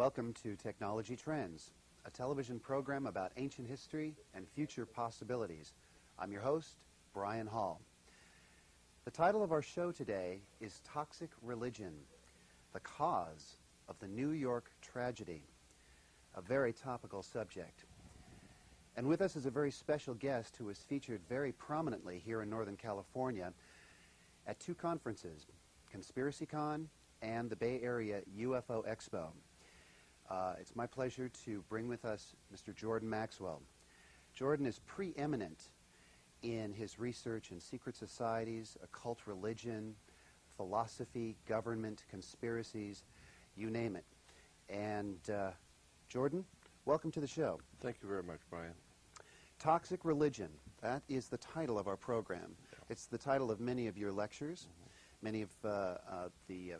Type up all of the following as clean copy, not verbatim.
Welcome to Technology Trends, a television program about ancient history and future possibilities. I'm your host, Brian Hall. The title of our show today is Toxic Religion, the Cause of the New York Tragedy, a very topical subject. And with us is a very special guest who was featured very prominently here in Northern California at two conferences, ConspiracyCon and the Bay Area UFO Expo. It's my pleasure to bring with us Mr. Jordan Maxwell. Jordan is preeminent in his research in secret societies, occult religion, philosophy, government, conspiracies, you name it. And Jordan, welcome to the show. Thank you very much, Brian. Toxic Religion, that is the title of our program. Yeah. It's the title of many of your lectures, many of the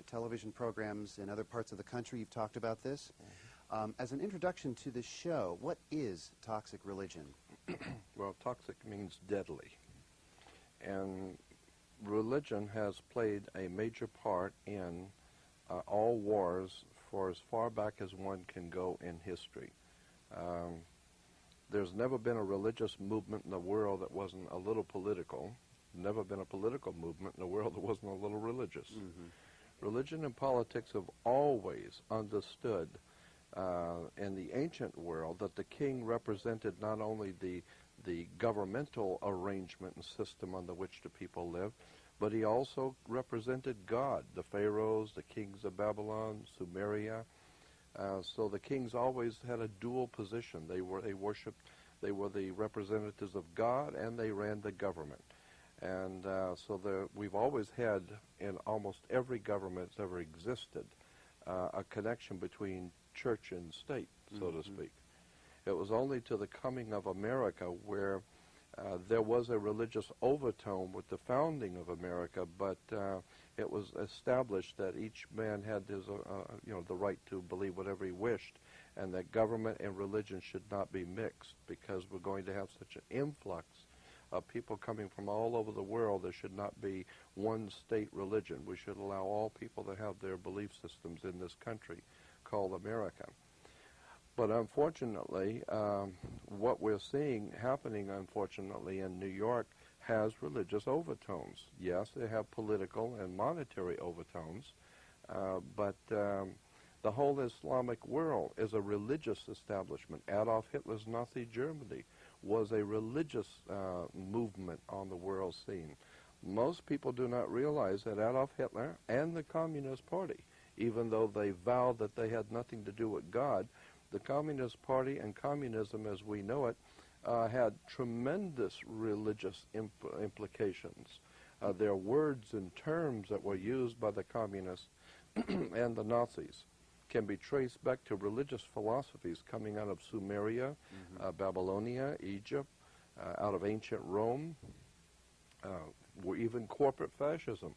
television programs in other parts of the country. You've talked about this. As an introduction to the show, what is toxic religion? Well, toxic means deadly. And religion has played a major part in all wars for as far back as one can go in history. There's never been a religious movement in the world that wasn't a little political. Never been a political movement in the world that wasn't a little religious. Religion and politics have always understood in the ancient world that the king represented not only the governmental arrangement and system under which the people lived, but he also represented God, the pharaohs, the kings of Babylon, Sumeria. So the kings always had a dual position. They were the representatives of God, and they ran the government. And we've always had, in almost every government that's ever existed, a connection between church and state, so to speak. It was only to the coming of America where there was a religious overtone with the founding of America, but it was established that each man had his, the right to believe whatever he wished, and that government and religion should not be mixed, because we're going to have such an influx of people coming from all over the world. There should not be one state religion. We should allow all people to have their belief systems in this country called America. But unfortunately, what we're seeing happening, unfortunately, in New York has religious overtones. Yes, they have political and monetary overtones, but the whole Islamic world is a religious establishment. Adolf Hitler's Nazi Germany was a religious movement on the world scene. Most people do not realize that Adolf Hitler and the Communist Party, even though they vowed that they had nothing to do with God, the Communist Party and communism as we know it had tremendous religious implications. There are words and terms that were used by the communists and the Nazis can be traced back to religious philosophies coming out of Sumeria, Babylonia, Egypt, out of ancient Rome, where even corporate fascism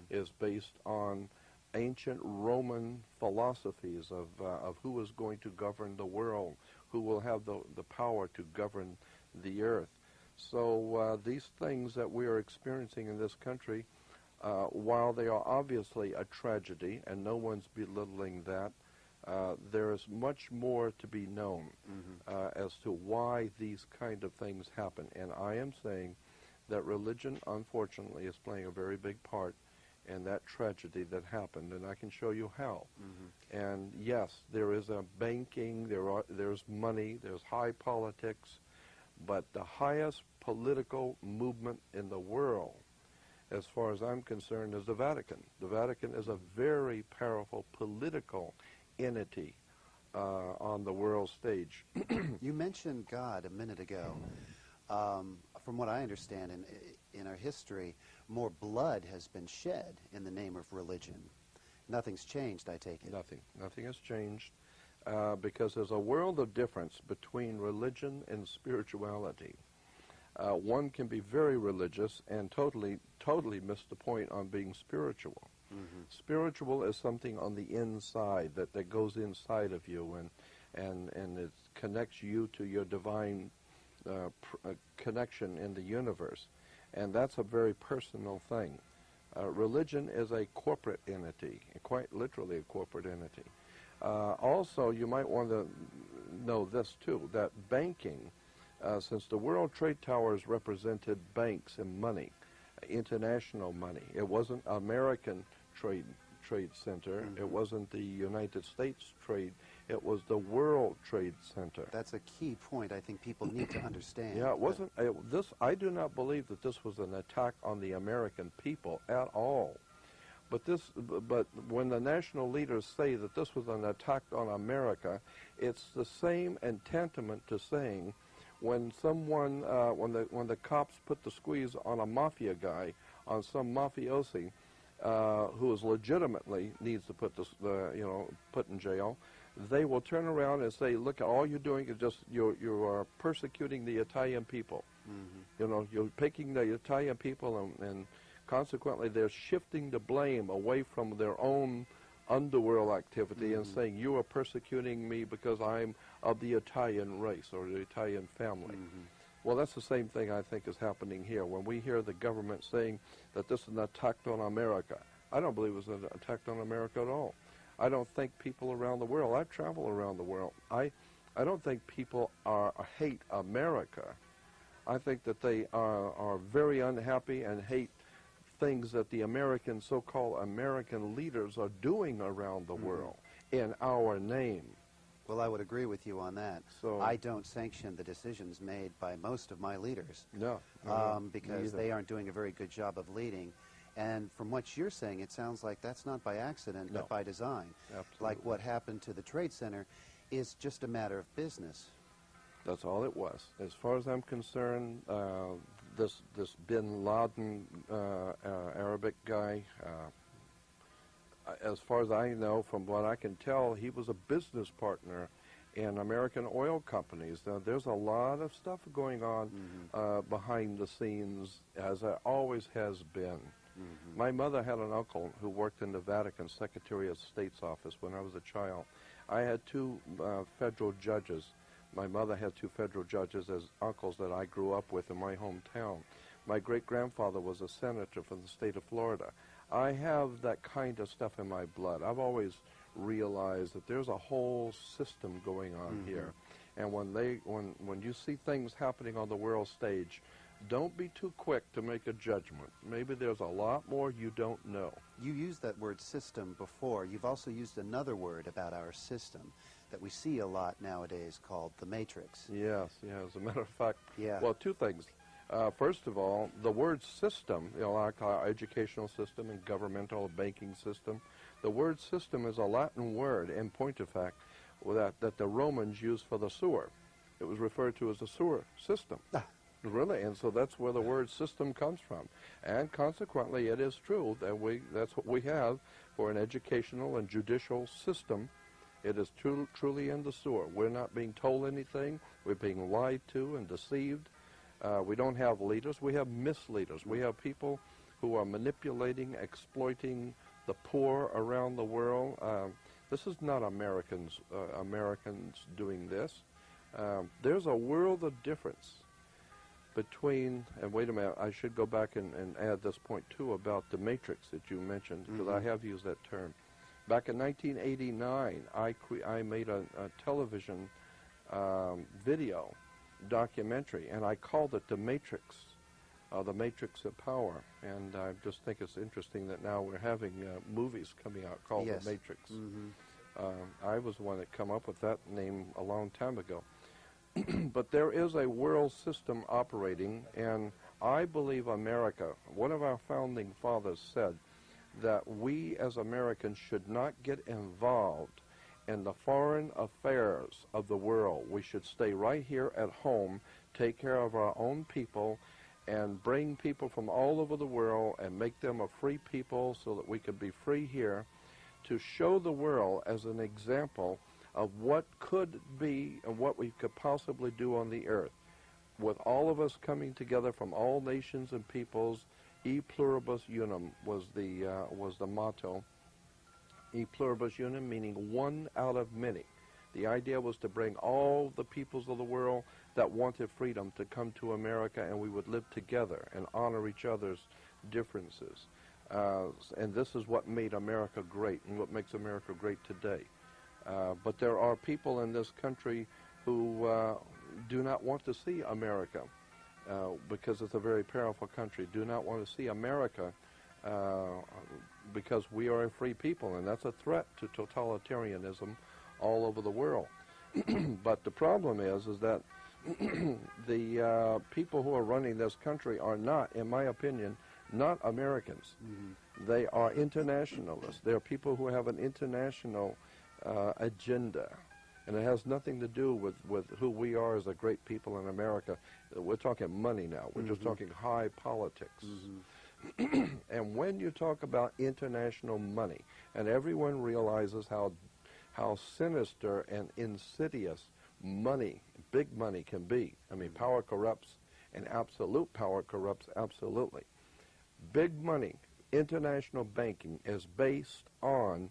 is based on ancient Roman philosophies of who is going to govern the world, who will have the power to govern the earth. So these things that we are experiencing in this country, while they are obviously a tragedy, and no one's belittling that, there is much more to be known as to why these kind of things happen. And I am saying that religion, unfortunately, is playing a very big part in that tragedy that happened, and I can show you how. And yes, there is a banking, there's money, there's high politics, but the highest political movement in the world, as far as I'm concerned, is the Vatican. The Vatican is a very powerful political entity on the world stage. You mentioned God a minute ago. From what I understand in our history, more blood has been shed in the name of religion. Nothing's changed, I take it. Nothing has changed, because there's a world of difference between religion and spirituality. One can be very religious and totally miss the point on being spiritual. Spiritual is something on the inside that goes inside of you, and it connects you to your divine connection in the universe. And that's a very personal thing. Religion is a corporate entity, quite literally a corporate entity. Also, you might want to know this too, that banking, since the World Trade Towers represented banks and money, international money. It wasn't American trade center. Mm-hmm. It wasn't the United States trade. It was the World Trade Center. That's a key point I think people need to understand. Yeah, it wasn't. I do not believe that this was an attack on the American people at all. But when the national leaders say that this was an attack on America, it's the same and tantamount to saying when someone, when the cops put the squeeze on a mafia guy, on some mafiosi, who is legitimately needs to put put in jail, they will turn around and say, "Look, all you're doing is just you are persecuting the Italian people. Mm-hmm. You're picking the Italian people and consequently, they're shifting the blame away from their own underworld activity and saying, you are persecuting me because I'm of the Italian race or the Italian family. Well, that's the same thing I think is happening here. When we hear the government saying that this is an attack on America, I don't believe it's an attack on America at all. I don't think people around the world, I travel around the world, I don't think people hate America. I think that they are very unhappy and hate things that the American, so-called American leaders are doing around the world in our name. Well, I would agree with you on that. So I don't sanction the decisions made by most of my leaders. No. Because they aren't doing a very good job of leading. And from what you're saying, it sounds like that's not by accident, but by design. Absolutely. Like what happened to the Trade Center is just a matter of business. That's all it was. As far as I'm concerned, this Bin Laden Arabic guy, as far as I know, from what I can tell, he was a business partner in American oil companies. Now, there's a lot of stuff going on behind the scenes, as there always has been. My mother had an uncle who worked in the Vatican Secretary of State's office when I was a child. I had two federal judges. My mother had two federal judges as uncles that I grew up with in my hometown. My great-grandfather was a senator from the state of Florida. I have that kind of stuff in my blood. I've always realized that there's a whole system going on here. And when you see things happening on the world stage, don't be too quick to make a judgment. Maybe there's a lot more you don't know. You used that word system before. You've also used another word about our system that we see a lot nowadays called the matrix. Yes, as a matter of fact. Yeah. Well, two things. First of all, the word system, like our educational system and governmental banking system, the word system is a Latin word, in point of fact, that the Romans used for the sewer. It was referred to as the sewer system. Really, and so that's where the word system comes from. And consequently, it is true that that's what we have for an educational and judicial system. It is truly in the sewer. We're not being told anything. We're being lied to and deceived. We don't have leaders. We have misleaders. We have people who are manipulating, exploiting the poor around the world. This is not Americans doing this. There's a world of difference between, and wait a minute, I should go back and add this point too about the matrix that you mentioned, because I have used that term. Back in 1989, I made a television video documentary, and I called it The Matrix of Power. And I just think it's interesting that now we're having movies coming out called The Matrix. I was the one that come up with that name a long time ago. But there is a world system operating, and I believe America, one of our founding fathers said that we as Americans should not get involved in the foreign affairs of the world. We should stay right here at home, take care of our own people, and bring people from all over the world and make them a free people so that we can be free here, to show the world as an example of what could be and what we could possibly do on the earth. With all of us coming together from all nations and peoples, E pluribus unum was the motto. E pluribus unum, meaning one out of many. The idea was to bring all the peoples of the world that wanted freedom to come to America, and we would live together and honor each other's differences. And this is what made America great and what makes America great today. But there are people in this country who do not want to see America because it's a very powerful country, do not want to see America because we are a free people, and that's a threat to totalitarianism all over the world. But the problem is that the people who are running this country are not, in my opinion, not Americans. Mm-hmm. They are internationalists. They are people who have an international agenda. And it has nothing to do with who we are as a great people in America. We're talking money now. We're just talking high politics. Mm-hmm. And when you talk about international money, and everyone realizes how sinister and insidious money, big money can be. I mean, power corrupts, and absolute power corrupts absolutely. Big money, international banking is based on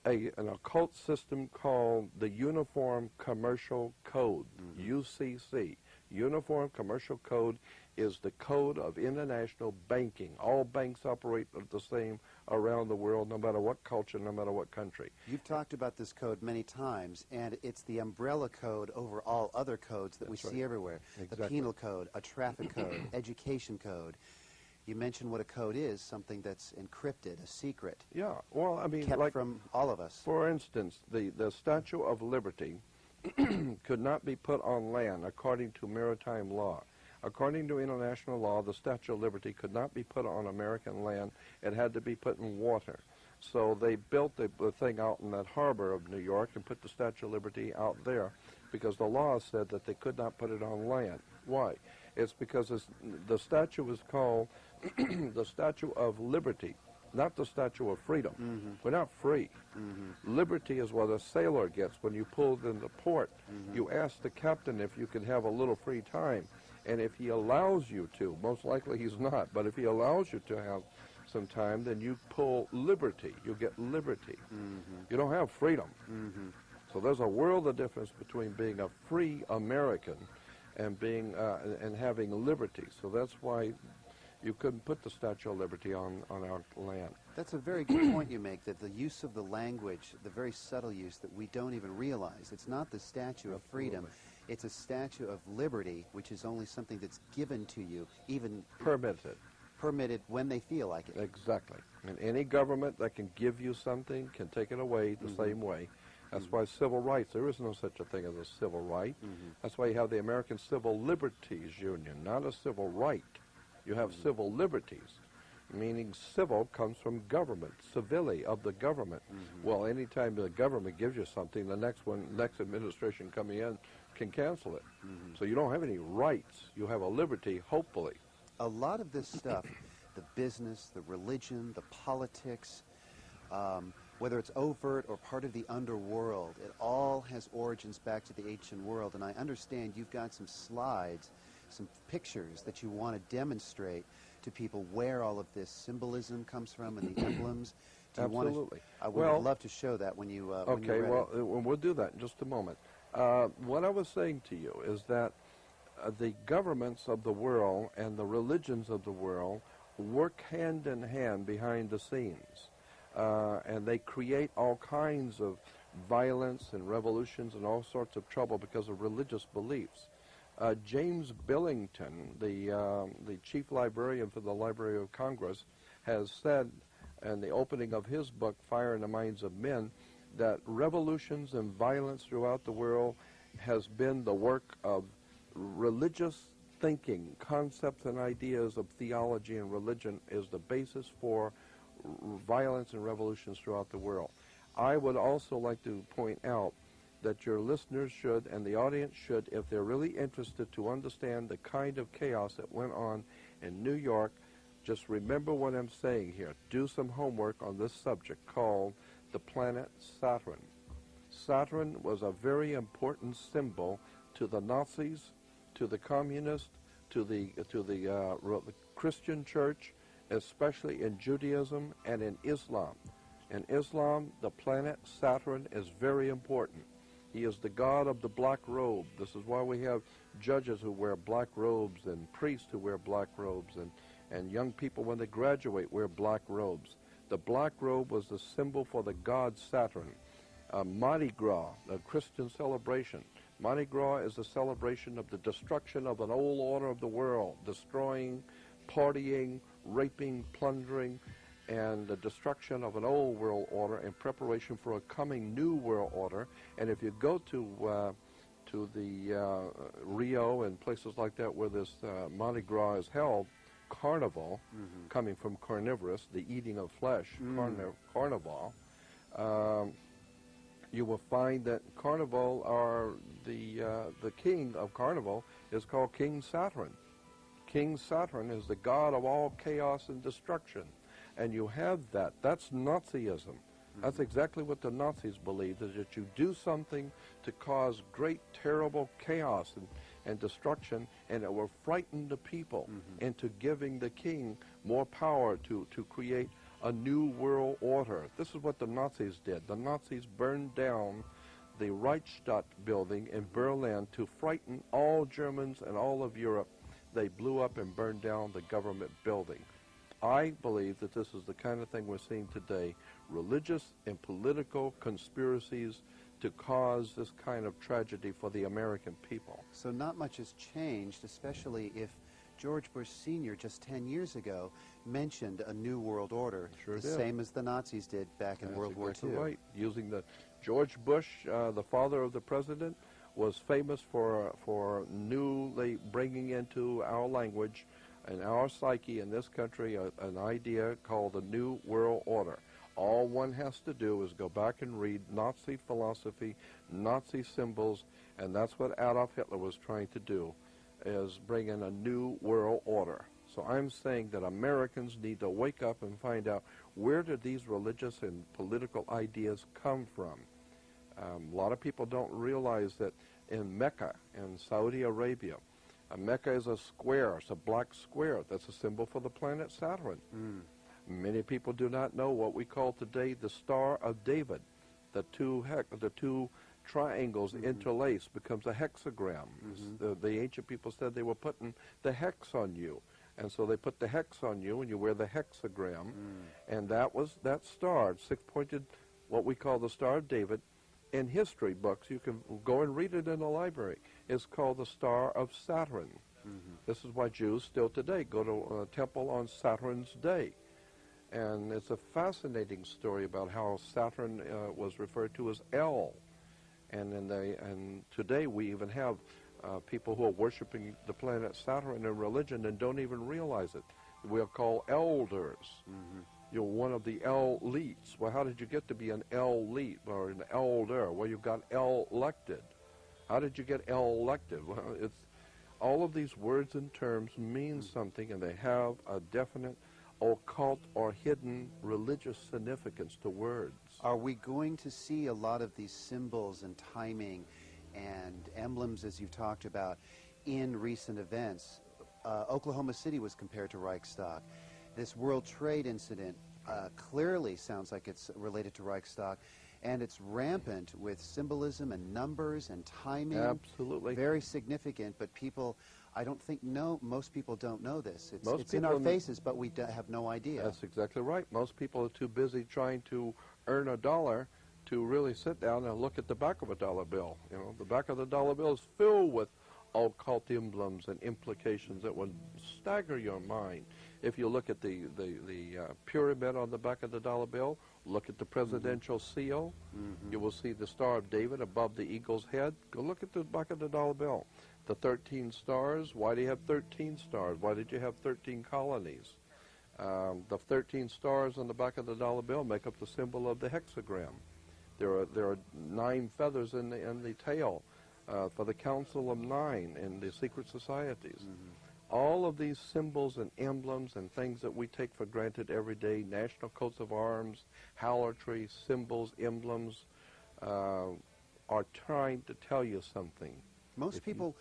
an occult system called the Uniform Commercial Code, UCC. Uniform Commercial Code is the code of international banking. All banks operate the same around the world, no matter what culture, no matter what country. You've talked about this code many times, and it's the umbrella code over all other codes that we see everywhere. Exactly. The penal code, a traffic code, education code. You mentioned what a code is, something that's encrypted, a secret. Yeah, well, I mean, kept like from all of us. For instance, the Statue of Liberty could not be put on land according to maritime law. According to international law, the Statue of Liberty could not be put on American land. It had to be put in water. So they built the thing out in that harbor of New York and put the Statue of Liberty out there because the law said that they could not put it on land. Why? It's because the statue is called the Statue of Liberty, not the Statue of Freedom. Mm-hmm. We're not free. Mm-hmm. Liberty is what a sailor gets when you pull into port. Mm-hmm. You ask the captain if you can have a little free time, and if he allows you to, most likely he's not, but if he allows you to have some time, then you pull liberty. You get liberty. Mm-hmm. You don't have freedom. Mm-hmm. So there's a world of difference between being a free American and being and having liberty. So that's why you couldn't put the Statue of Liberty on our land. That's a very good point you make, that the use of the language, the very subtle use that we don't even realize. It's not the Statue of Freedom. It's a Statue of Liberty, which is only something that's given to you, even permitted when they feel like it. Exactly. And any government that can give you something can take it away the same way. That's why civil rights, there is no such a thing as a civil right. That's why you have the American Civil Liberties Union, not a civil right. You have civil liberties, meaning civil comes from government, civilly of the government. Well, anytime the government gives you something, the next administration coming in can cancel it. So you don't have any rights. You have a liberty, hopefully. A lot of this stuff, the business, the religion, the politics, whether it's overt or part of the underworld, it all has origins back to the ancient world. And I understand you've got some slides, some pictures that you want to demonstrate to people where all of this symbolism comes from and the emblems. Absolutely. I would love to show that when you when okay, you're ready. Well, we'll do that in just a moment. What I was saying to you is that the governments of the world and the religions of the world work hand in hand behind the scenes. And they create all kinds of violence and revolutions and all sorts of trouble because of religious beliefs. James Billington, the chief librarian for the Library of Congress, has said in the opening of his book, Fire in the Minds of Men, that revolutions and violence throughout the world has been the work of religious thinking. Concepts and ideas of theology and religion is the basis for violence and revolutions throughout the world. I would also like to point out that your listeners should, and the audience should, if they're really interested to understand the kind of chaos that went on in New York, just remember what I'm saying here. Do some homework on this subject called the planet Saturn. Saturn was a very important symbol to the Nazis, to the communists, to the Christian church, especially in Judaism and in Islam. In Islam, the planet Saturn is very important. He is the god of the black robe. This is why we have judges who wear black robes and priests who wear black robes and young people when they graduate wear black robes. The black robe was the symbol for the god Saturn. Mardi Gras, a Christian celebration. Mardi Gras is a celebration of the destruction of an old order of the world, destroying, partying, raping, plundering, and the destruction of an old world order in preparation for a coming new world order. And if you go to the Rio and places like that where this Mardi Gras is held, carnival, coming from carnivorous, the eating of flesh, carnival, you will find that carnival are the king of carnival is called King Saturn. King Saturn is the god of all chaos and destruction. And you have that. That's Nazism. That's exactly what the Nazis believed, is that you do something to cause great, terrible chaos and destruction, and it will frighten the people into giving the king more power to create a new world order. This is what the Nazis did. The Nazis burned down the Reichstag building in Berlin to frighten all Germans and all of Europe. They blew up and burned down the government building. I believe that this is the kind of thing we're seeing today, religious and political conspiracies to cause this kind of tragedy for the American people. So not much has changed, especially if George Bush Sr. just 10 years ago mentioned a new world order, Sure the did. same as the Nazis did back in World War II. Right. Using the George Bush, the father of the president, was famous for newly bringing into our language and our psyche in this country an idea called the New World Order. All one has to do is go back and read Nazi philosophy, Nazi symbols, and that's what Adolf Hitler was trying to do, is bring in a new world order. So I'm saying that Americans need to wake up and find out, where did these religious and political ideas come from? A lot of people don't realize that in Mecca, in Saudi Arabia, Mecca is a square. It's a black square. That's a symbol for the planet Saturn. Many people do not know what we call today the Star of David. The two triangles interlace becomes a hexagram. The ancient people said they were putting the hex on you. And so they put the hex on you, and you wear the hexagram. And that star, six-pointed, what we call the Star of David. In history books, you can go and read it in the library. It's called the Star of Saturn. This is why Jews still today go to a temple on Saturn's day. And it's a fascinating story about how Saturn was referred to as El. And today we even have people who are worshiping the planet Saturn in religion and don't even realize it. We are called elders. You're one of the elites. Well, how did you get to be an elite or an elder? Well, you got elected. How did you get elected? Well, it's all of these words and terms mean something, and they have a definite occult or hidden religious significance to words. Are we going to see a lot of these symbols and timing and emblems, as you've talked about, in recent events? Oklahoma City was compared to Reichstag. This World Trade incident clearly sounds like it's related to Reichstag, and it's rampant with symbolism and numbers and timing. Absolutely. Very significant, but people, I don't think, most people don't know this. It's in people our faces, but we have no idea. That's exactly right. Most people are too busy trying to earn a dollar to really sit down and look at the back of a dollar bill. You know, the back of the dollar bill is filled with occult emblems and implications that would stagger your mind. If you look at the pyramid on the back of the dollar bill, look at the presidential seal, you will see the Star of David above the eagle's head. Go look at the back of the dollar bill. The 13 stars, why do you have 13 stars? Why did you have 13 colonies? The 13 stars on the back of the dollar bill make up the symbol of the hexagram. There are 9 feathers in the tail for the Council of 9 and the secret societies. All of these symbols and emblems and things that we take for granted every day, national coats of arms, halotry, symbols, emblems, are trying to tell you something. Most people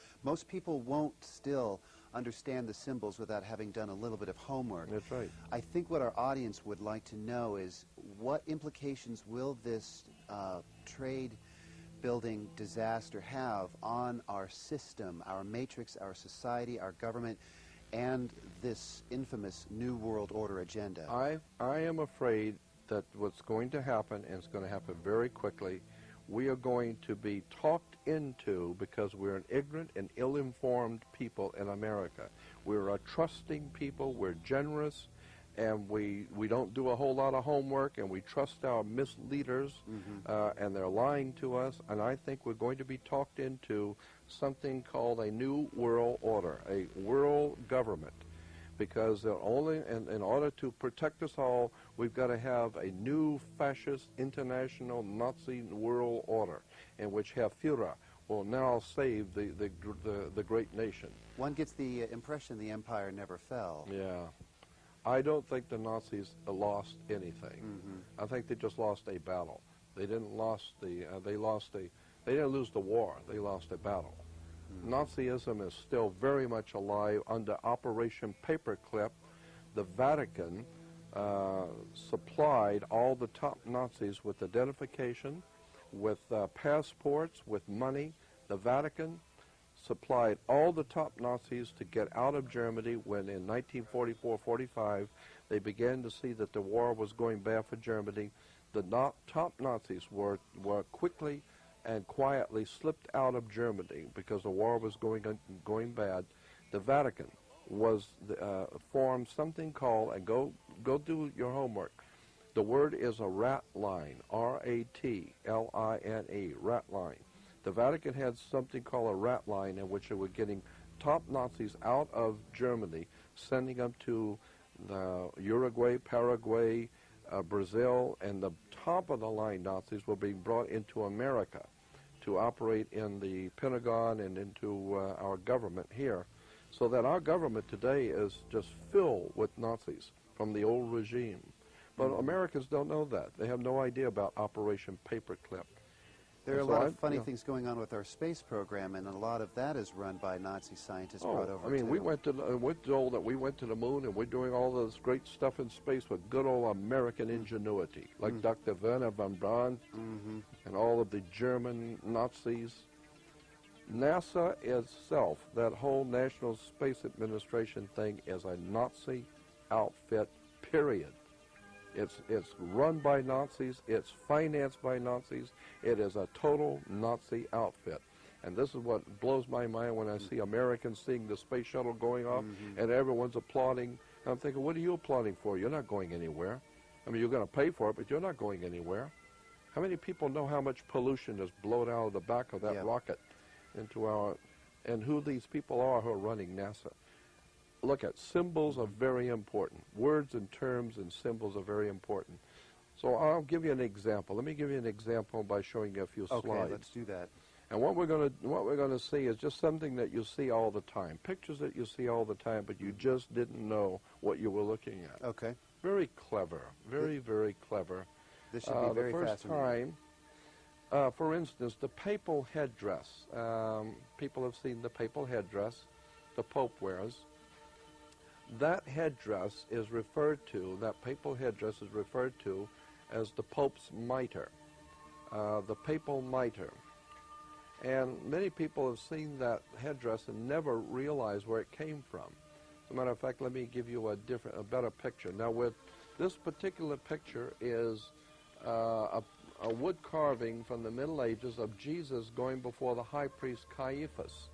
won't still understand the symbols without having done a little bit of homework. That's right. I think what our audience would like to know is, what implications will this trade building disaster have on our system, our matrix, our society, our government, and this infamous New World Order agenda? I am afraid that what's going to happen, and it's going to happen very quickly, we are going to be talked into because we're an ignorant and ill-informed people in America. We're a trusting people, we're generous, and we don't do a whole lot of homework, and we trust our misleaders, and they're lying to us, and I think we're going to be talked into something called a new world order, a world government. Because in order to protect us all, we've got to have a new fascist, international, Nazi world order in which Herr Führer will now save the great nation. One gets the impression the empire never fell. Yeah. I don't think the Nazis lost anything. I think they just lost a battle. They didn't they didn't lose the war. They lost a battle. Nazism is still very much alive under Operation Paperclip. The Vatican supplied all the top Nazis with identification, with passports, with money. The Vatican supplied all the top Nazis to get out of Germany when in 1944-45 they began to see that the war was going bad for Germany. The top Nazis were quickly and quietly slipped out of Germany because the war was going bad. The Vatican formed something called, and go do your homework. The word is a rat line, R-A-T-L-I-N-E, rat line. The Vatican had something called a rat line in which they were getting top Nazis out of Germany, sending them to Uruguay, Paraguay, Brazil, and the top-of-the-line Nazis were being brought into America to operate in the Pentagon and into our government here, so that our government today is just filled with Nazis from the old regime. But Americans don't know that. They have no idea about Operation Paperclip. There are a lot of funny things going on with our space program, and a lot of that is run by Nazi scientists brought over. I mean, we're told that we went to the moon, and we're doing all this great stuff in space with good old American ingenuity, like Dr. Werner von Braun and all of the German Nazis. NASA itself, that whole National Space Administration thing, is a Nazi outfit, period. It's run by Nazis. It's financed by Nazis. It is a total Nazi outfit. And this is what blows my mind when I see Americans seeing the space shuttle going off and everyone's applauding. And I'm thinking, what are you applauding for? You're not going anywhere. I mean, you're going to pay for it, but you're not going anywhere. How many people know how much pollution is blown out of the back of that rocket into our, and who these people are who are running NASA? Look at symbols are very important. Words and terms and symbols are very important. So I'll give you an example. Let me give you an example by showing you a few slides. Okay, let's do that. And what we're going to see is just something that you see all the time. Pictures that you see all the time, but you just didn't know what you were looking at. Okay. Very clever. Very, very clever. This should be very fascinating. The first time, for instance, the papal headdress. People have seen the papal headdress the Pope wears. That headdress is referred to, that papal headdress is referred to as the Pope's mitre, the papal mitre. And many people have seen that headdress and never realized where it came from. As a matter of fact, let me give you a better picture. Now, with this particular picture is a wood carving from the Middle Ages of Jesus going before the high priest Caiaphas,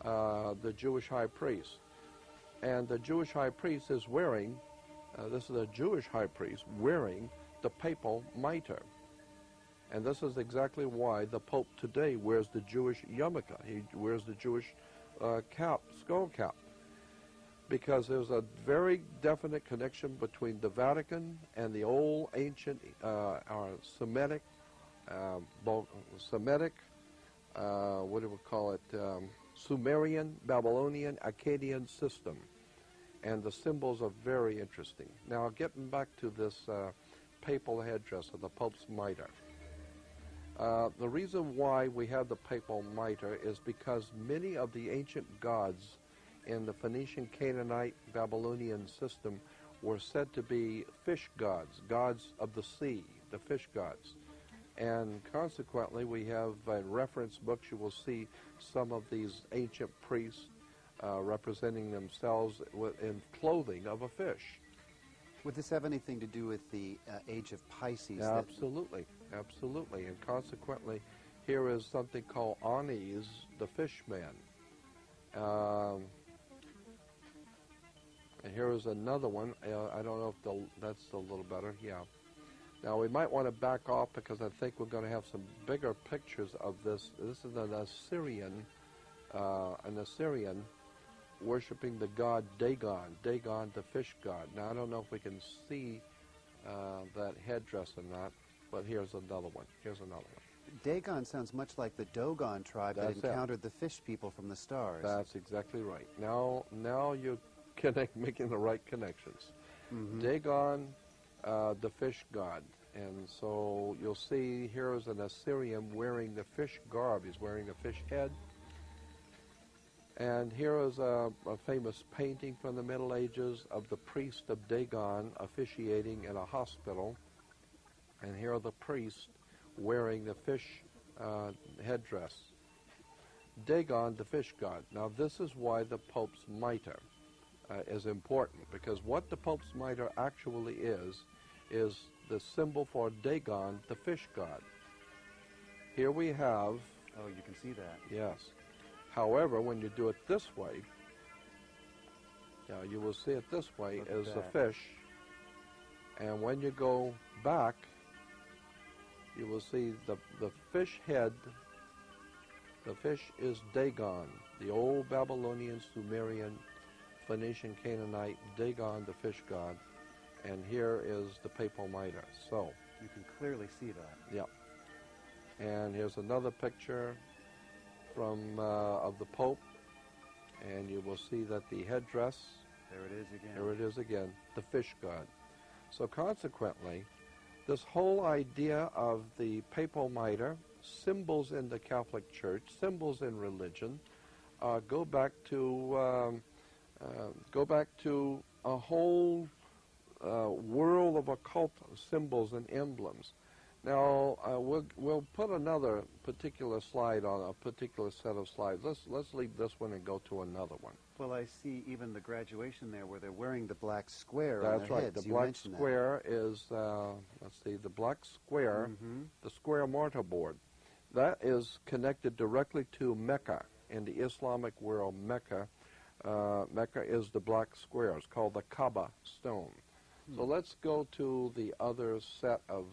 the Jewish high priest. And the Jewish high priest is wearing, this is a Jewish high priest wearing the papal mitre. And this is exactly why the Pope today wears the Jewish yarmulke. He wears the Jewish cap, skull cap. Because there's a very definite connection between the Vatican and the old ancient Semitic, what do we call it, Sumerian, Babylonian, Akkadian system. And the symbols are very interesting. Now, getting back to this papal headdress of the Pope's mitre. The reason why we have the papal mitre is because many of the ancient gods in the Phoenician, Canaanite, Babylonian system were said to be fish gods, gods of the sea, the fish gods. And consequently, we have in reference books, you will see some of these ancient priests representing themselves in clothing of a fish. Would this have anything to do with the age of Pisces? Yeah, absolutely. Absolutely. And consequently, here is something called Anis, the fish man. And here is another one. I don't know if that's a little better. Yeah. Now, we might want to back off because I think we're going to have some bigger pictures of this. This is an Assyrian worshiping the god Dagon, Dagon the fish god. Now, I don't know if we can see that headdress or not, but here's another one. Here's another one. Dagon sounds much like the Dogon tribe that encountered the fish people from the stars. That's exactly right. Now you're making the right connections. Mm-hmm. Dagon, the fish god. And so you'll see here is an Assyrian wearing the fish garb. He's wearing a fish head. And here is a famous painting from the Middle Ages of the priest of Dagon officiating in a hospital. And here are the priests wearing the fish headdress. Dagon, the fish god. Now this is why the Pope's mitre is important, because what the Pope's mitre actually is the symbol for Dagon, the fish god. Here we have... Oh, you can see that. Yes. However, when you do it this way, you will see it this way as the fish, and when you go back, you will see the fish head. The fish is Dagon, the old Babylonian, Sumerian, Phoenician, Canaanite, Dagon, the fish god, and here is the papal mitre. So you can clearly see that. Yeah. And here's another picture from of the Pope, and you will see that the headdress. There it is again. There it is again, the fish god. So consequently, this whole idea of the papal mitre, symbols in the Catholic Church, symbols in religion, go back to a whole world of occult symbols and emblems. Now we'll put another particular slide on a particular set of slides. Let's leave this one and go to another one. Well, I see even the graduation there where they're wearing the black square on their That's right. heads. The black square is let's see, the black square, the square mortarboard. That is connected directly to Mecca in the Islamic world. Mecca is the black square. It's called the Kaaba stone. So let's go to the other set of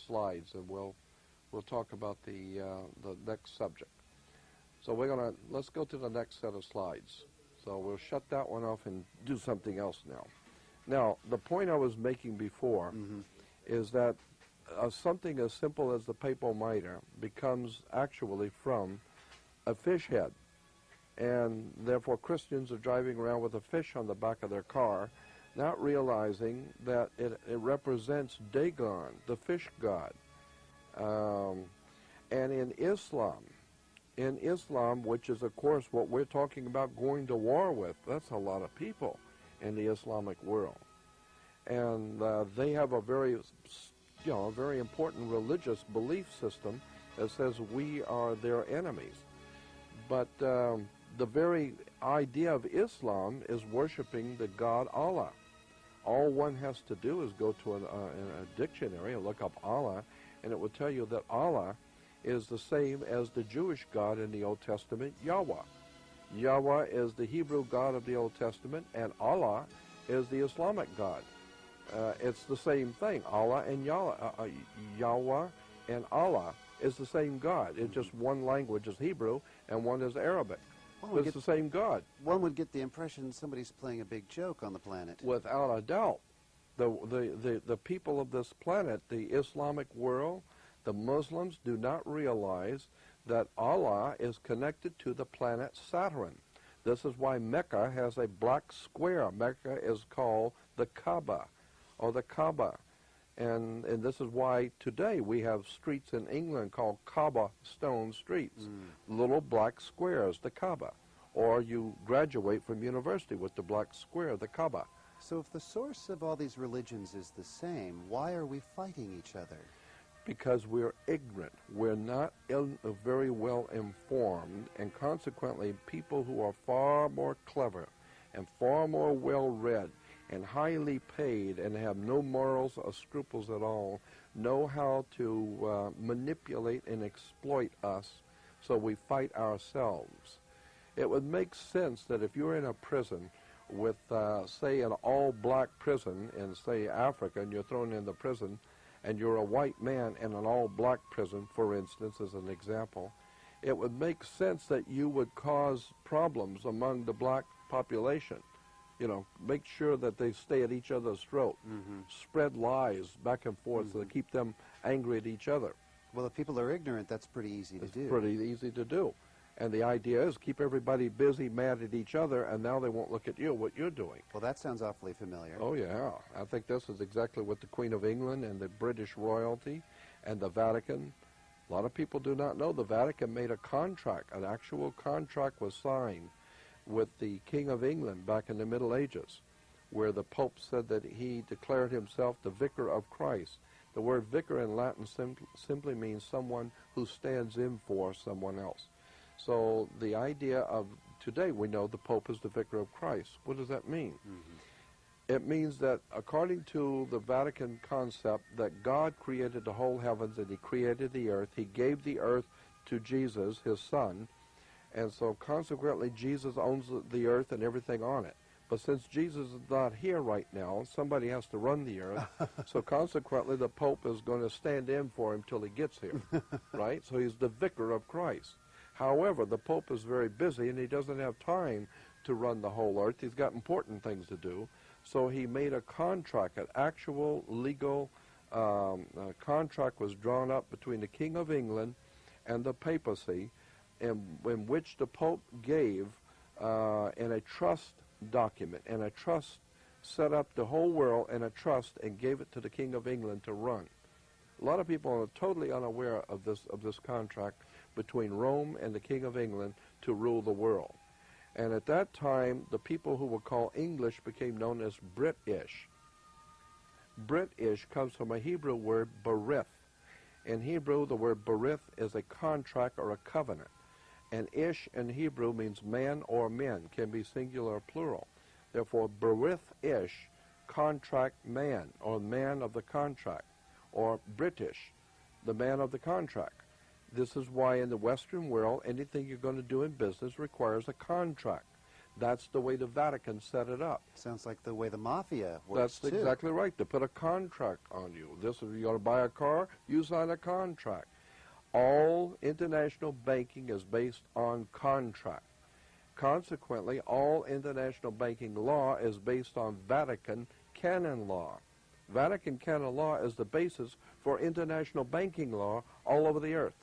slides, and we'll talk about the next subject. So let's go to the next set of slides. So we'll shut that one off and do something else now. Now, the point I was making before is that something as simple as the papal mitre becomes actually from a fish head. And therefore Christians are driving around with a fish on the back of their car, not realizing that it represents Dagon, the fish god. And in Islam, which is, of course, what we're talking about going to war with, that's a lot of people in the Islamic world. And they have a very important religious belief system that says we are their enemies. But the very idea of Islam is worshiping the God Allah. All one has to do is go to a dictionary and look up Allah, and it will tell you that Allah is the same as the Jewish God in the Old Testament, Yahweh. Yahweh is the Hebrew God of the Old Testament, and Allah is the Islamic God. It's the same thing. Allah and Yahweh and Allah is the same God. It's just one language is Hebrew and one is Arabic. But it's the same God. One would get the impression somebody's playing a big joke on the planet. Without a doubt. The people of this planet, the Islamic world, the Muslims do not realize that Allah is connected to the planet Saturn. This is why Mecca has a black square. Mecca is called the Kaaba, or the Kaaba. And this is why today we have streets in England called Kaaba stone streets, little black squares, the Kaaba. Or you graduate from university with the black square, the Kaaba. So if the source of all these religions is the same, why are we fighting each other? Because we're ignorant. We're not very well informed, and consequently people who are far more clever and far more well-read and highly paid and have no morals or scruples at all know how to manipulate and exploit us, so we fight ourselves. It would make sense that if you're in a prison with, say, an all-black prison in, say, Africa, and you're thrown in the prison, and you're a white man in an all-black prison, for instance, as an example, it would make sense that you would cause problems among the black population. You know, make sure that they stay at each other's throat, spread lies back and forth to keep them angry at each other. Well, if people are ignorant, that's pretty easy to do. It's pretty easy to do. And the idea is keep everybody busy, mad at each other, and now they won't look at you, what you're doing. Well, that sounds awfully familiar. Oh, yeah. I think this is exactly what the Queen of England and the British royalty and the Vatican, a lot of people do not know the Vatican made a contract, an actual contract was signed with the King of England back in the Middle Ages, where the Pope said that he declared himself the Vicar of Christ. The word vicar in Latin simply means someone who stands in for someone else. So the idea of today, we know the Pope is the Vicar of Christ. What does that mean? It means that according to the Vatican concept that God created the whole heavens and he created the earth, he gave the earth to Jesus, his son, and so consequently Jesus owns the earth and everything on it. But since Jesus is not here right now, somebody has to run the earth, so consequently the Pope is going to stand in for him till he gets here, right? So he's the Vicar of Christ. However, the Pope is very busy and he doesn't have time to run the whole earth. He's got important things to do. So he made a contract, an actual legal contract was drawn up between the King of England and the papacy, in which the Pope gave in a trust document, and a trust set up the whole world in a trust and gave it to the King of England to run. A lot of people are totally unaware of this contract between Rome and the King of England to rule the world. And at that time, the people who were called English became known as British. British comes from a Hebrew word, berith. In Hebrew, the word berith is a contract or a covenant. And ish in Hebrew means man or men, can be singular or plural. Therefore, berith-ish, contract man, or man of the contract, or British, the man of the contract. This is why in the Western world, anything you're going to do in business requires a contract. That's the way the Vatican set it up. Sounds like the way the mafia works, That's exactly right. They put a contract on you. This is, you want to buy a car, you sign a contract. All international banking is based on contract. Consequently, all international banking law is based on Vatican canon law. Vatican canon law is the basis for international banking law all over the earth.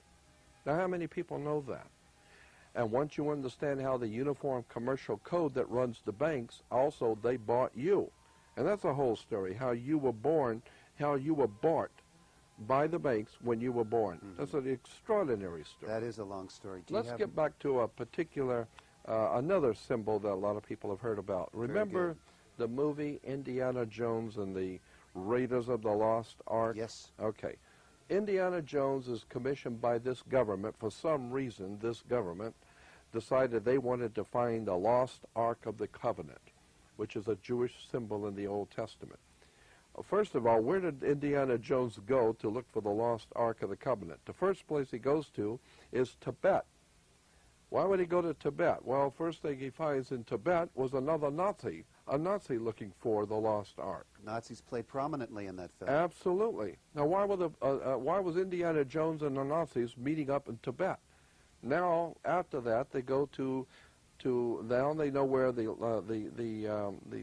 Now, how many people know that? And once you understand how the Uniform Commercial Code that runs the banks, also they bought you. And that's a whole story, how you were born, how you were bought by the banks when you were born. That's an extraordinary story. That is a long story. Let's get back to a particular, another symbol that a lot of people have heard about. Remember the movie Indiana Jones and the Raiders of the Lost Ark? Yes. Okay. Indiana Jones is commissioned by this government. For some reason, this government decided they wanted to find the lost Ark of the Covenant, which is a Jewish symbol in the Old Testament. First of all, where did Indiana Jones go to look for the lost Ark of the Covenant? The first place he goes to is Tibet. Why would he go to Tibet? Well, first thing he finds in Tibet was another Nazi, a Nazi looking for the lost Ark. Nazis played prominently in that film. Absolutely. Now, why was Indiana Jones and the Nazis meeting up in Tibet? Now, after that, they go to now they know where the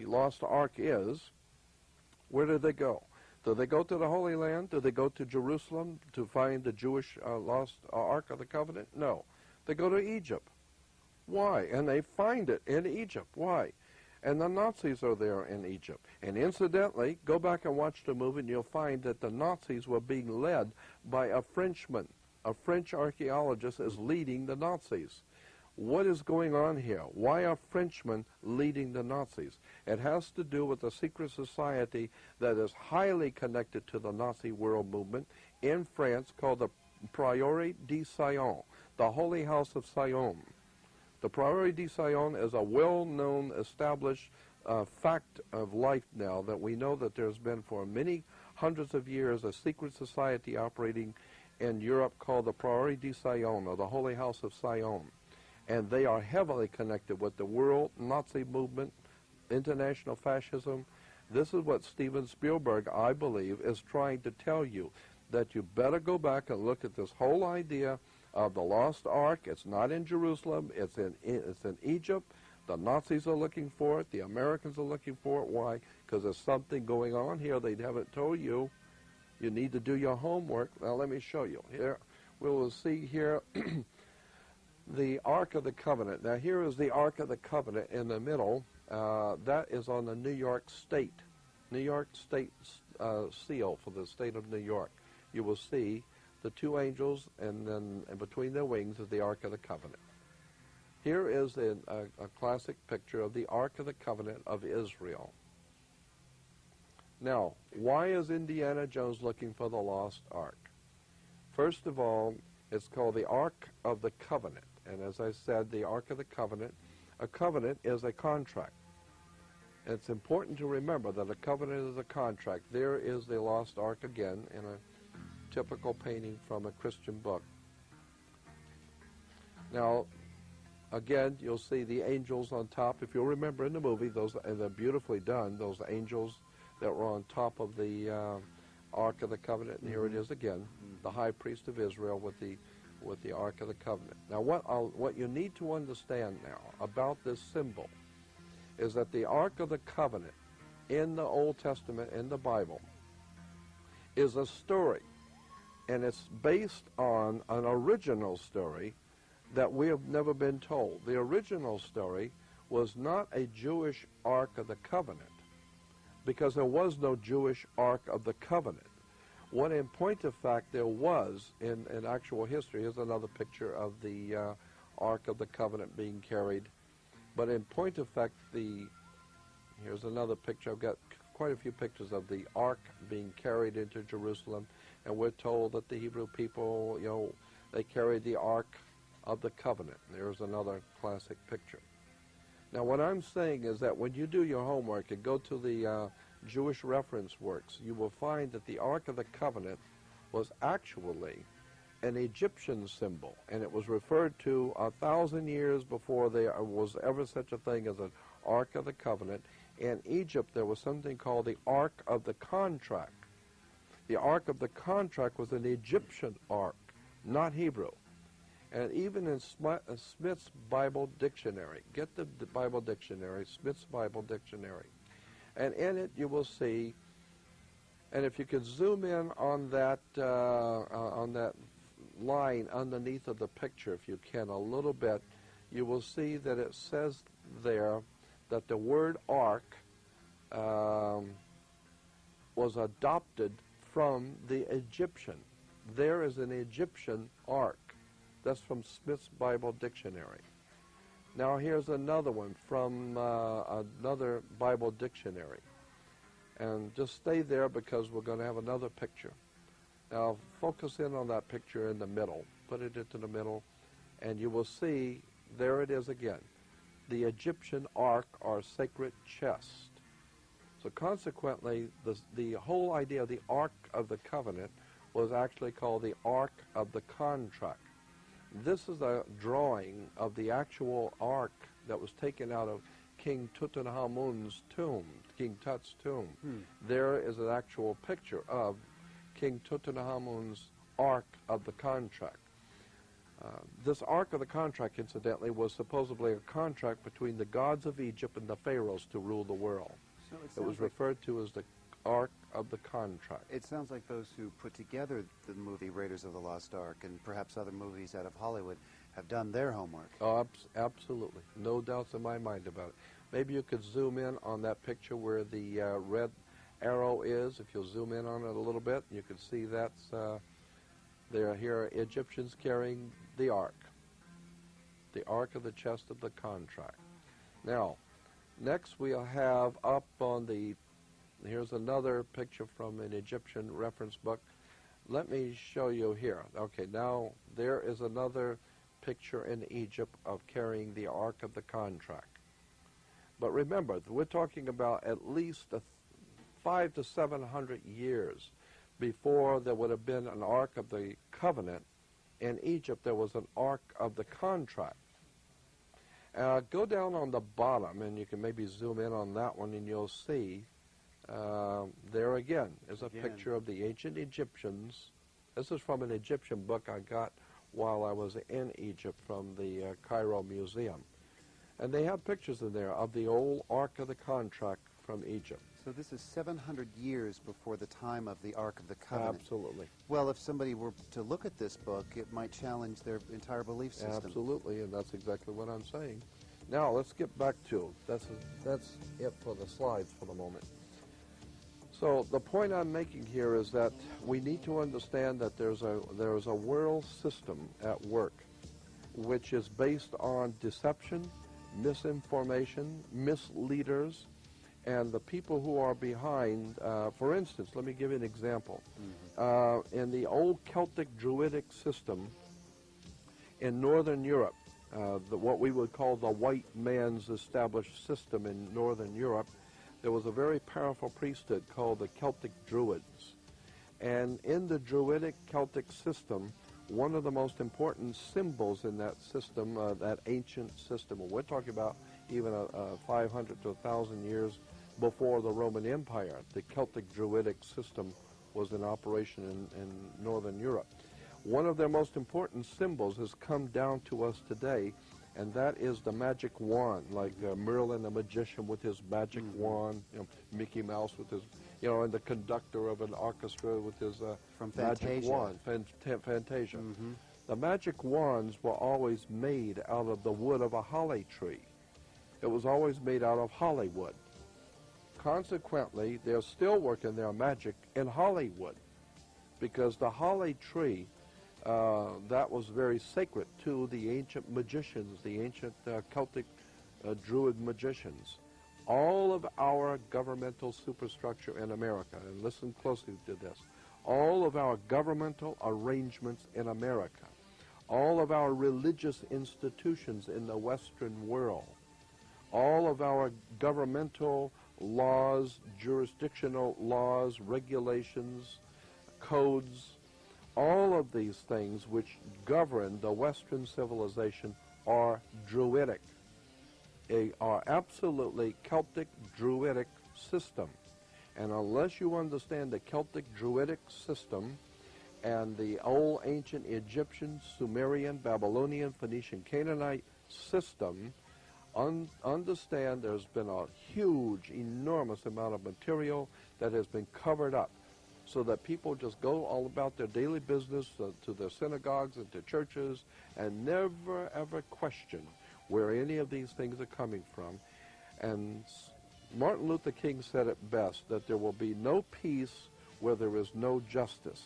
lost Ark is. Where do they go? Do they go to the Holy Land? Do they go to Jerusalem to find the Jewish lost Ark of the Covenant? No. They go to Egypt. Why? And they find it in Egypt. Why? And the Nazis are there in Egypt. And incidentally, go back and watch the movie and you'll find that the Nazis were being led by a Frenchman. A French archaeologist is leading the Nazis. What is going on here? Why are Frenchmen leading the Nazis? It has to do with a secret society that is highly connected to the Nazi world movement in France called the Prieuré de Sion, the Holy House of Sion. The Prieuré de Sion is a well-known, established fact of life now that we know that there's been for many hundreds of years a secret society operating in Europe called the Priori di Sion, or the Holy House of Sion. And they are heavily connected with the world Nazi movement, international fascism. This is what Steven Spielberg, I believe, is trying to tell you, that you better go back and look at this whole idea of the lost ark. It's not in Jerusalem. It's in Egypt. The Nazis are looking for it. The Americans are looking for it. Why? Because there's something going on here they haven't told you. You need to do your homework. Now, let me show you. Here, we will see here the Ark of the Covenant. Now, here is the Ark of the Covenant in the middle. That is on the New York State seal for the state of New York. You will see the two angels, and then between their wings is the Ark of the Covenant. Here is a classic picture of the Ark of the Covenant of Israel. Now, why is Indiana Jones looking for the lost Ark? First of all, it's called the Ark of the Covenant. And as I said, the Ark of the Covenant, a covenant is a contract. And it's important to remember that a covenant is a contract. There is the lost Ark again in a typical painting from a Christian book. Now, again, you'll see the angels on top. If you'll remember in the movie, and they're beautifully done, those angels that were on top of the Ark of the Covenant. And here it is again, the high priest of Israel with the Ark of the Covenant. Now, what you need to understand now about this symbol is that the Ark of the Covenant in the Old Testament, in the Bible, is a story. And it's based on an original story that we have never been told. The original story was not a Jewish Ark of the Covenant, because there was no Jewish Ark of the Covenant. What, in point of fact, there was in actual history, here's another picture of the Ark of the Covenant being carried. But in point of fact, here's another picture. I've got quite a few pictures of the Ark being carried into Jerusalem. And we're told that the Hebrew people, they carried the Ark of the Covenant. There's another classic picture. Now, what I'm saying is that when you do your homework and go to the Jewish reference works, you will find that the Ark of the Covenant was actually an Egyptian symbol, and it was referred to 1,000 years before there was ever such a thing as an Ark of the Covenant. In Egypt, there was something called the Ark of the Contract. The Ark of the Contract was an Egyptian Ark, not Hebrew. And even in Smith's Bible Dictionary, get the Bible Dictionary, Smith's Bible Dictionary, and in it you will see, and if you could zoom in on that line underneath of the picture, if you can, a little bit, you will see that it says there that the word ark was adopted from the Egyptian. There is an Egyptian ark. That's from Smith's Bible Dictionary. Now here's another one from another Bible dictionary. And just stay there because we're going to have another picture. Now focus in on that picture in the middle. Put it into the middle, and you will see, there it is again, the Egyptian ark or sacred chest. So consequently, the whole idea of the Ark of the Covenant was actually called the Ark of the Contract. This is a drawing of the actual ark that was taken out of King Tutankhamun's tomb, King Tut's tomb. There is an actual picture of King Tutankhamun's Ark of the Contract. This Ark of the Contract, incidentally, was supposedly a contract between the gods of Egypt and the pharaohs to rule the world. So it was referred to as the Ark of the Contract. It sounds like those who put together the movie Raiders of the Lost Ark and perhaps other movies out of Hollywood have done their homework. Oh, absolutely. No doubts in my mind about it. Maybe you could zoom in on that picture where the red arrow is. If you'll zoom in on it a little bit, you can see that's there. Here are Egyptians carrying the Ark of the chest of the contract. Now, next we'll have up on the, here's another picture from an Egyptian reference book. Let me show you here. Okay, now there is another picture in Egypt of carrying the Ark of the Contract. But remember, we're talking about at least 500 to 700 years before there would have been an Ark of the Covenant. In Egypt, there was an Ark of the Contract. Go down on the bottom, and you can maybe zoom in on that one, and you'll see there again is a picture of the ancient Egyptians. This is from an Egyptian book I got while I was in Egypt from the Cairo Museum. And they have pictures in there of the old Ark of the Contract from Egypt. So this is 700 years before the time of the Ark of the Covenant. Absolutely. Well, if somebody were to look at this book, it might challenge their entire belief system. Absolutely, and that's exactly what I'm saying. Now, let's get back to, that's it for the slides for the moment. So the point I'm making here is that we need to understand that there's a world system at work which is based on deception, misinformation, misleaders, and the people who are behind. For instance, let me give you an example. In the old Celtic Druidic system in Northern Europe, what we would call the white man's established system in Northern Europe, there was a very powerful priesthood called the Celtic Druids. And in the Druidic Celtic system, one of the most important symbols in that system, that ancient system, and we're talking about even 500 to 1,000 years before the Roman Empire, the Celtic Druidic system was in operation in Northern Europe. One of their most important symbols has come down to us today, and that is the magic wand, like Merlin the magician with his magic wand, Mickey Mouse with his, and the conductor of an orchestra with his magic wand, Fantasia. The magic wands were always made out of the wood of a holly tree. It was always made out of holly wood. Consequently, they're still working their magic in Hollywood, because the holly tree, that was very sacred to the ancient magicians, the ancient Celtic Druid magicians. All of our governmental superstructure in America, and listen closely to this, all of our governmental arrangements in America, all of our religious institutions in the Western world, all of our governmental laws, jurisdictional laws, regulations, codes, all of these things which govern the Western civilization are Druidic. They are absolutely Celtic Druidic system. And unless you understand the Celtic Druidic system and the old ancient Egyptian, Sumerian, Babylonian, Phoenician, Canaanite system, understand there's been a huge, enormous amount of material that has been covered up so that people just go all about their daily business to their synagogues and to churches and never ever question where any of these things are coming from. And Martin Luther King said it best, that there will be no peace where there is no justice.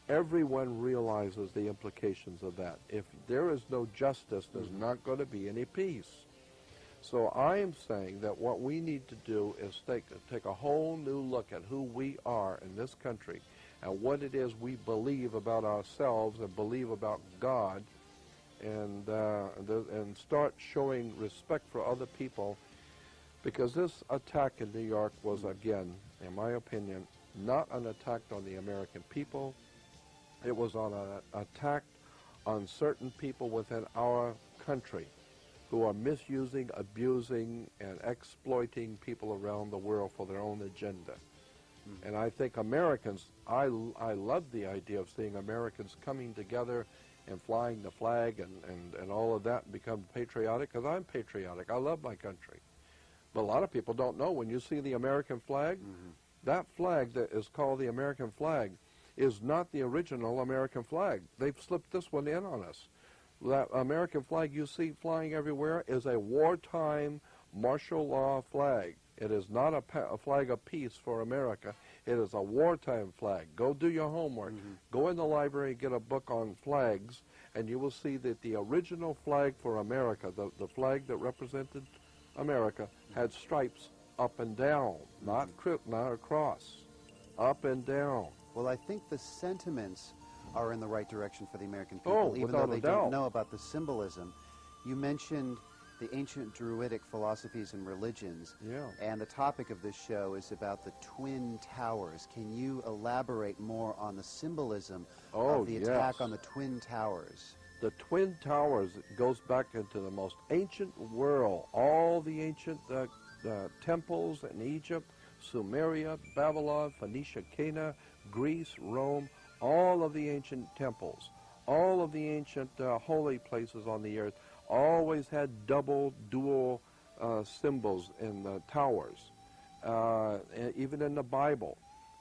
Everyone realizes the implications of that. If there is no justice, there's not going to be any peace. So I am saying that what we need to do is take a whole new look at who we are in this country and what it is we believe about ourselves and believe about God, and start showing respect for other people, because this attack in New York was, again, in my opinion, not an attack on the American people. It was an attack on certain people within our country who are misusing, abusing, and exploiting people around the world for their own agenda. And I think Americans, I love the idea of seeing Americans coming together and flying the flag and all of that and become patriotic, because I'm patriotic. I love my country. But a lot of people don't know, when you see the American flag, that flag that is called the American flag is not the original American flag. They've slipped this one in on us. That American flag you see flying everywhere is a wartime martial law flag. It is not a flag of peace for America. It is a wartime flag. Go do your homework. Go in the library and get a book on flags, and you will see that the original flag for America, the flag that represented America, had stripes up and down, not across, up and down. Well, I think the sentiments are in the right direction for the American people, even though they don't know about the symbolism. You mentioned the ancient Druidic philosophies and religions. Yeah. And the topic of this show is about the Twin Towers. Can you elaborate more on the symbolism of the attack on the Twin Towers? The Twin Towers goes back into the most ancient world. All the ancient temples in Egypt, Sumeria, Babylon, Phoenicia, Cana, Greece, Rome, all of the ancient temples, all of the ancient holy places on the earth always had dual symbols in the towers. Even in the Bible,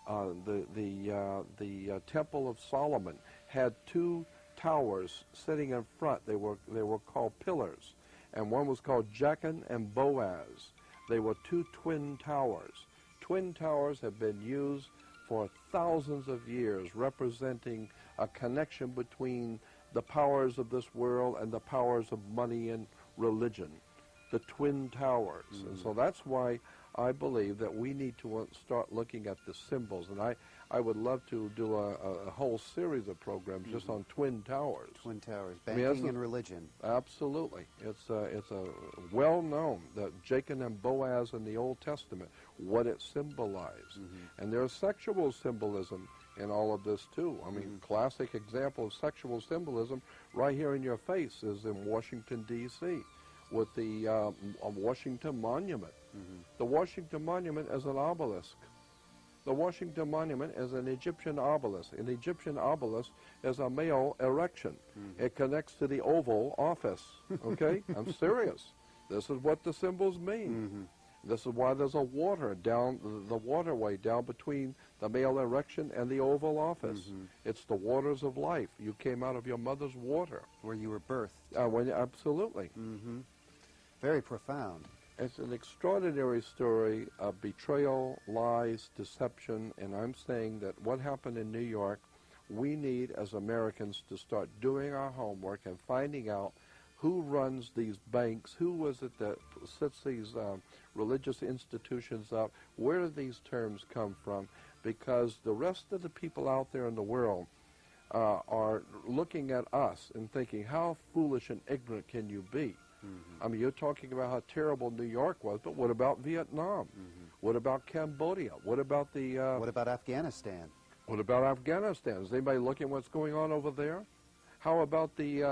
the Temple of Solomon had two towers sitting in front. They were called pillars, and one was called Jachin and Boaz. They were two twin towers. Twin towers have been used for thousands of years, representing a connection between the powers of this world and the powers of money and religion, the Twin Towers. And so that's why I believe that we need to start looking at the symbols. And I would love to do a whole series of programs just on Twin Towers. Twin Towers, banking and religion. Absolutely. It's a well known that Jachin and Boaz in the Old Testament, what it symbolized. And there's sexual symbolism in all of this too. I mean, classic example of sexual symbolism right here in your face is in Washington, D.C. with the Washington Monument. The Washington Monument is an obelisk. The Washington Monument is an Egyptian obelisk. An Egyptian obelisk is a male erection. It connects to the Oval Office. Okay? I'm serious. This is what the symbols mean. This is why there's a the waterway down between the male erection and the Oval Office. It's the waters of life. You came out of your mother's water. Where you were birthed. Absolutely. Very profound. It's an extraordinary story of betrayal, lies, deception, and I'm saying that what happened in New York, we need as Americans to start doing our homework and finding out who runs these banks, who was it that sets these religious institutions up, where do these terms come from, because the rest of the people out there in the world are looking at us and thinking, how foolish and ignorant can you be? I mean, you're talking about how terrible New York was, but what about Vietnam? What about Cambodia? What about what about Afghanistan? What about Afghanistan? Is anybody looking at what's going on over there? How about the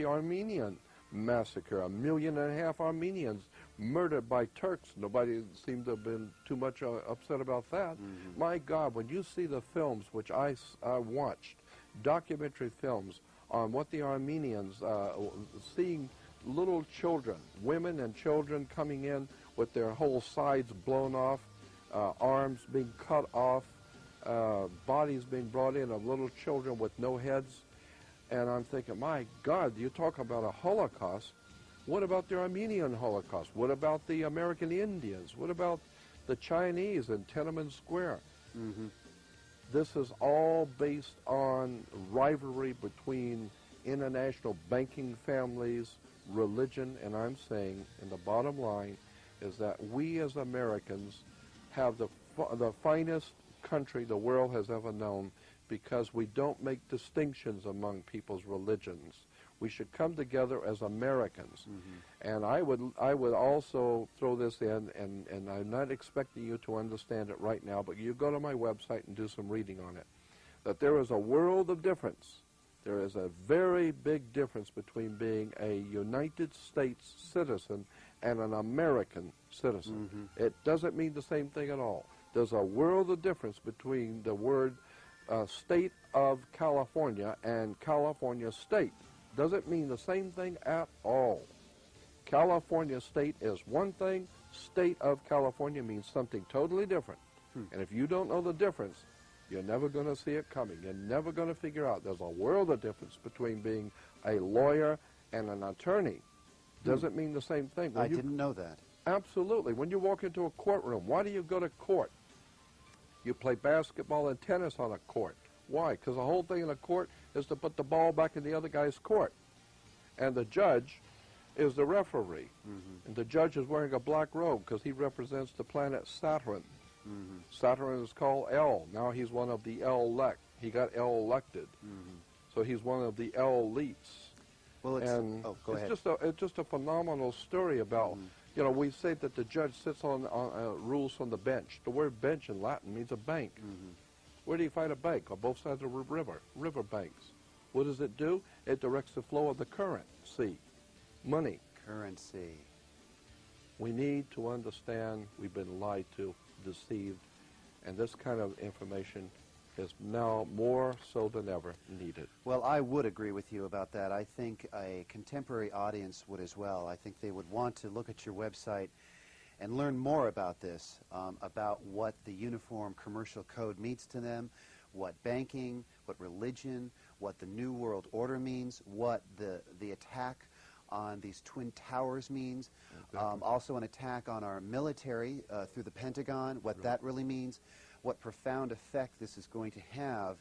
Armenian massacre? 1.5 million Armenians murdered by Turks. Nobody seemed to have been too much upset about that. My God, when you see the films, which I watched, documentary films on what the Armenians, seeing little children, women and children coming in with their whole sides blown off, arms being cut off, bodies being brought in of little children with no heads. And I'm thinking, my God, you talk about a Holocaust. What about the Armenian Holocaust? What about the American Indians? What about the Chinese in Tiananmen Square? This is all based on rivalry between international banking families, religion, and I'm saying, and the bottom line is that we as Americans have the finest country the world has ever known because we don't make distinctions among people's religions. We should come together as Americans. And I would also throw this in, and I'm not expecting you to understand it right now, but you go to my website and do some reading on it, that there is a world of difference. There is a very big difference between being a United States citizen and an American citizen. It doesn't mean the same thing at all. There's a world of difference between the word state of California and California state. Doesn't mean the same thing at all. California state is one thing. State of California means something totally different. And if you don't know the difference, you're never going to see it coming. You're never going to figure out. There's a world of difference between being a lawyer and an attorney. Doesn't mean the same thing. I didn't know that. Absolutely. When you walk into a courtroom, why do you go to court? You play basketball and tennis on a court. Why? Because the whole thing in a court is to put the ball back in the other guy's court. And the judge is the referee. And the judge is wearing a black robe because he represents the planet Saturn. Saturn is called El. Now he's one of the El-elect. He got El-elected. So he's one of the El-elites. Well, it's, and go ahead. it's just a phenomenal story about, you know, we say that the judge sits on rules from the bench. The word bench in Latin means a bank. Where do you find a bank? On both sides of a river banks. What does it do? It directs the flow of the currency, money. Currency. We need to understand we've been lied to, deceived, and this kind of information is now more so than ever needed. Well, I would agree with you about that. I think a contemporary audience would as well. I think they would want to look at your website and learn more about this, about what the Uniform Commercial Code means to them, what banking, what religion, what the New World Order means, what the attack on these Twin Towers means, also an attack on our military through the Pentagon, what that really means, what profound effect this is going to have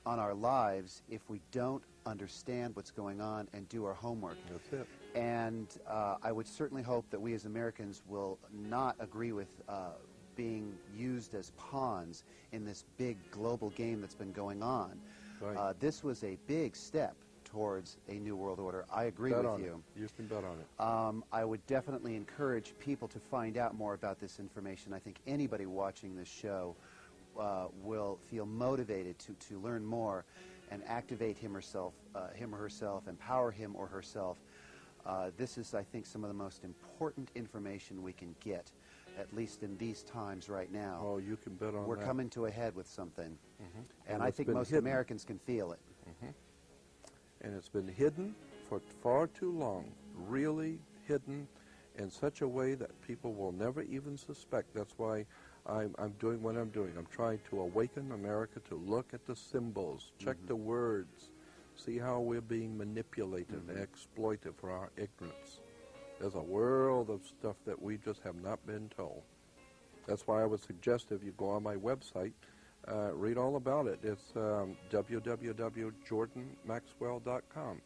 on our lives if we don't understand what's going on and do our homework. That's it. And I would certainly hope that we as Americans will not agree with being used as pawns in this big global game that's been going on. Right. This was a big step towards a new world order. I agree with you. You can bet on it. I would definitely encourage people to find out more about this information. I think anybody watching this show will feel motivated to learn more and activate him or herself, empower him or herself. This is, I think, some of the most important information we can get, at least in these times right now. Oh, you can bet on that. We're coming to a head with something, and I it's think been most hidden. Americans can feel it. And it's been hidden for far too long, really hidden in such a way that people will never even suspect. That's why I'm doing what I'm doing. I'm trying to awaken America to look at the symbols, check the words, see how we're being manipulated and exploited for our ignorance. There's a world of stuff that we just have not been told. That's why I would suggest if you go on my website, read all about it. It's www.jordanmaxwell.com.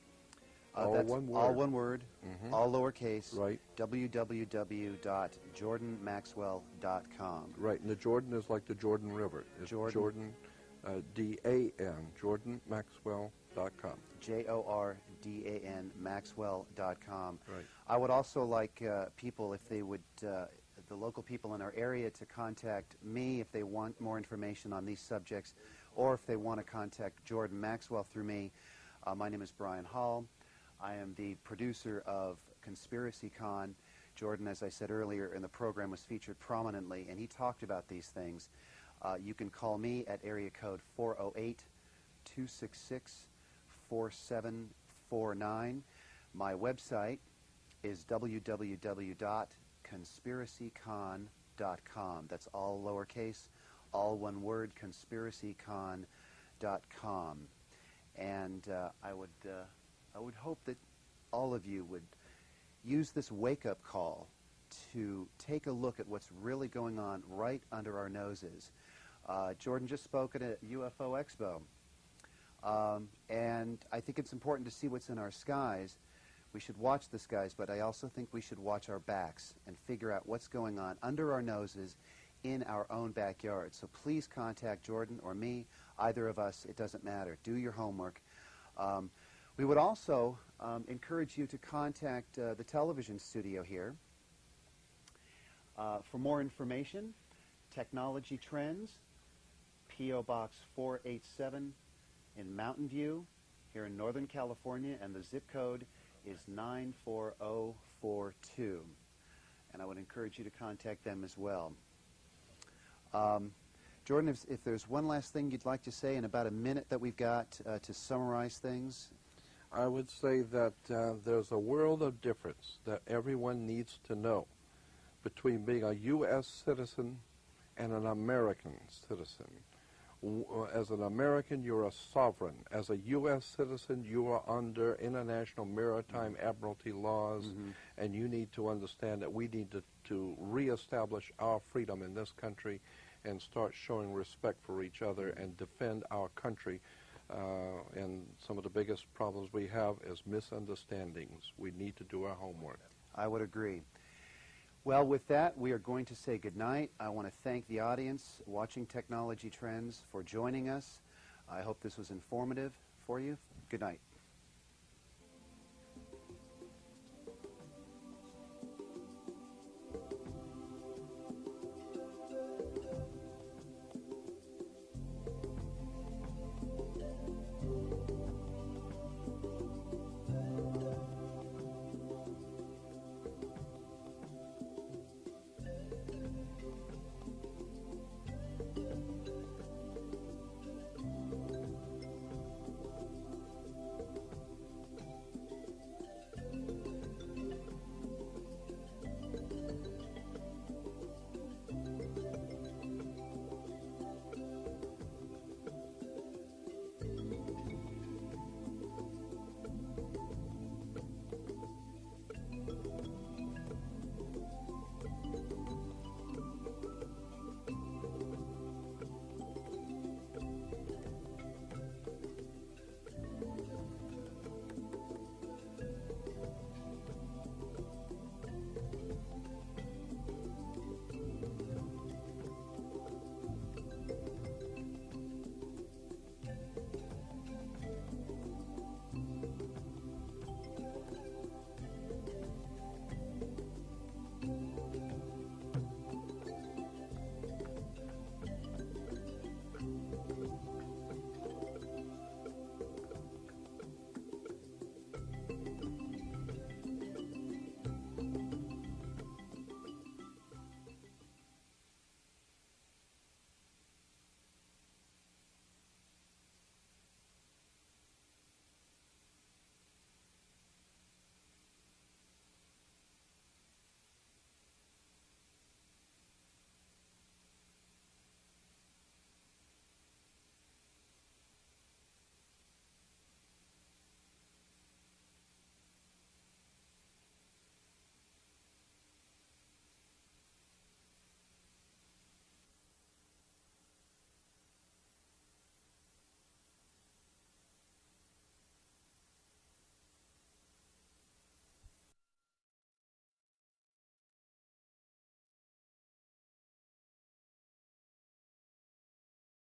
All That's one word. All one word, all lowercase. Right. www.jordanmaxwell.com. Right, and the Jordan is like the Jordan River. It's Jordan, D-A-N, jordanmaxwell.com. Jordan Maxwell.com. Right. I would also like people, if they would, the local people in our area, to contact me if they want more information on these subjects, or if they want to contact Jordan Maxwell through me. My name is Brian Hall. I am the producer of Conspiracy Con. Jordan, as I said earlier in the program, was featured prominently, and he talked about these things. You can call me at area code 408-266-4749. My website is www.conspiracycon.com. That's all lowercase, all one word, conspiracycon.com. And I would hope that all of you would use this wake-up call to take a look at what's really going on right under our noses. Jordan just spoke at a UFO Expo, and I think it's important to see what's in our skies. We should watch the skies, but I also think we should watch our backs and figure out what's going on under our noses in our own backyard. So please contact Jordan or me, either of us, it doesn't matter. Do your homework. We would also encourage you to contact the television studio here for more information. Technology Trends, P.O. Box 487 in Mountain View here in Northern California, and the zip code is 94042. And I would encourage you to contact them as well. Jordan, if there's one last thing you'd like to say in about a minute that we've got to summarize things. I would say that there's a world of difference that everyone needs to know between being a U.S. citizen and an American citizen. As an American, you're a sovereign. As a U.S. citizen, you are under international maritime admiralty laws, and you need to understand that we need to reestablish our freedom in this country and start showing respect for each other and defend our country. And some of the biggest problems we have is misunderstandings. We need to do our homework. I would agree. Well, with that, we are going to say goodnight. I want to thank the audience watching Technology Trends for joining us. I hope this was informative for you. Good night.